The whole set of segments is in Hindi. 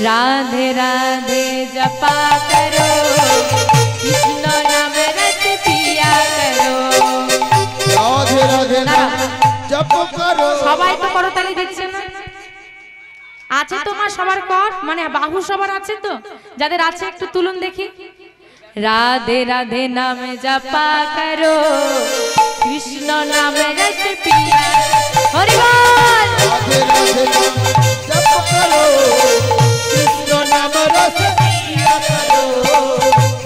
राधे राधे जपा करो, कृष्ण नाम रस पिया करो। राधे राधे नाम जप करो। সবাই তো করতালি দিচ্ছে না? আছে তোমার সবার কর, মানে বাহু সবার আছে তো? যাদের আছে একটু তুলুন দেখি। राधे राधे नाम जपा करो, कृष्ण नाम रस पिया। हरि बोल। राधे राधे नाम जप करो, कृष्ण नाम रस पिया करो।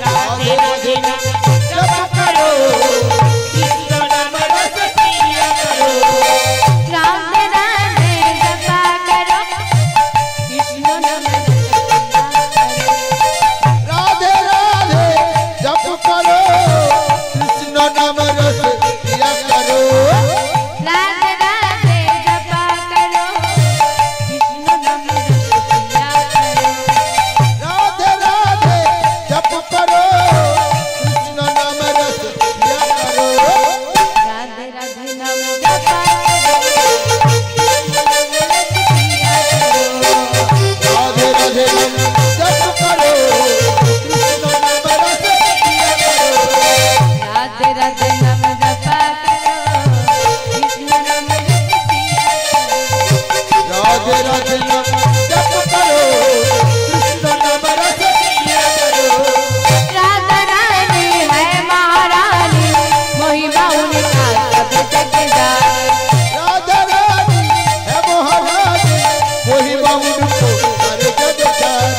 राधे राधे नाम जप करो, कृष्ण नाम रस पिया करो। राधे राधे जपा करो, कृष्ण नाम रस पिया करो। राधे राधे जप करो, कृष्ण नाम रस पिया करो। राधे राधे जप करो, कृष्ण नाम रस पिया करो। राधे राधे नाम जप करो, कृष्ण नाम रस पिया करो। राधे राधे नाम जपा करो, कृष्ण नाम रस पिया करो। राधे राधे नाम जप करो, कृष्ण नाम रस पिया करो। राधा रानी है महारानी, महिमा उनका सब जग जाए। राधा रानी है महारानी, महिमा उनको हर जग जाए।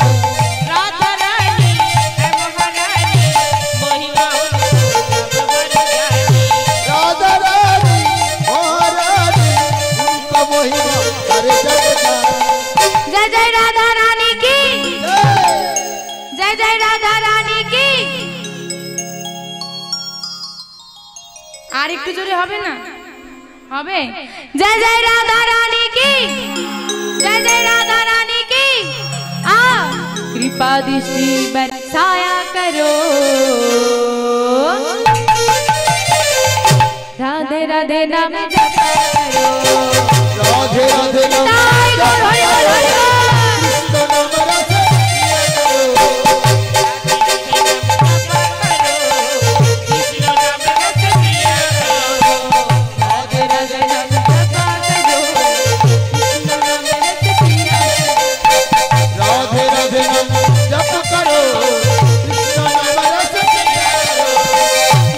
राधा रानी है महारानी, महिमा उनको सब वर जाए। राधा रानी महारानी, उनका महिमा हर जग जाए। जय जय राधा रानी की, जय। जय जय राधा रानी की। আর একটু জোরে হবে না? হবে। जय जय राधा रानी की, जय जय राधा रानी की। आ कृपा दृष्टि बरसाया करो। राधे राधे नाम जपा करो। राधे राधे नाम ताई गौर हरि बोल हरि बोल। कृष्ण नाम रस पिया करो। राधे राधे नाम जपा करो, कृष्ण नाम रस पिया करो। राधे राधे नाम जप करो, कृष्ण नाम रस पिया करो।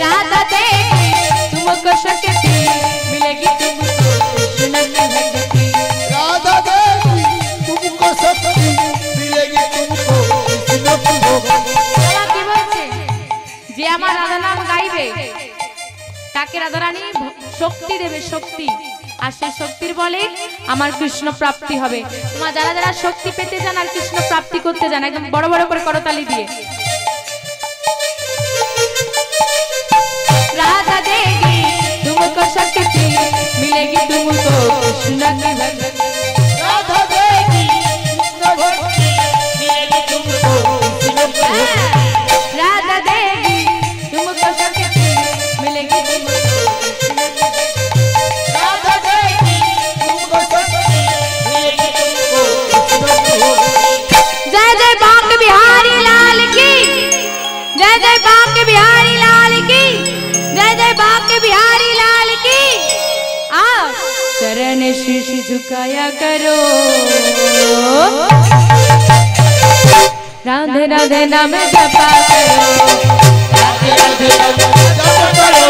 राधा देगी तुमको शक्ति, मिलेगी तुमको कृष्ण की भक्ति। राधा देवी तुमको शक्ति, मिलेगी तुमको कृष्ण की भक्ति। বাবা কি বলছে? যে আমার রাধা নাম গাইবে তাকে রাধা রানী শক্তি দেবে, শক্তি। আর সেই শক্তির বলে আমার কৃষ্ণ প্রাপ্তি হবে। তোমরা যারা যারা শক্তি পেতে চান আর কৃষ্ণ প্রাপ্তি করতে চান, একদম বড় বড় করে করতালি দিয়ে। राधा देगी तुमको शक्ति, मिलेगी तुमको कृष्ण की भक्ति। राधा देवी कृष्ण भक्ति, मिलेगी तुमको कृष्ण की भक्ति। राधा देगी तुमको शक्ति, मिलेगी तुमको कृष्ण की भक्ति। राधा देवी तुमको शक्ति, मिलेगी तुमको कृष्ण की भक्ति। जय जय बांके बिहारी लाल की, जय जय बांके बिहारी लाल की, जय जय बांके बिहारी लाल की। आ चरण शीश झुकाया करो। राधे राधे नाम जपा करो। राधे राधे नाम जप करो,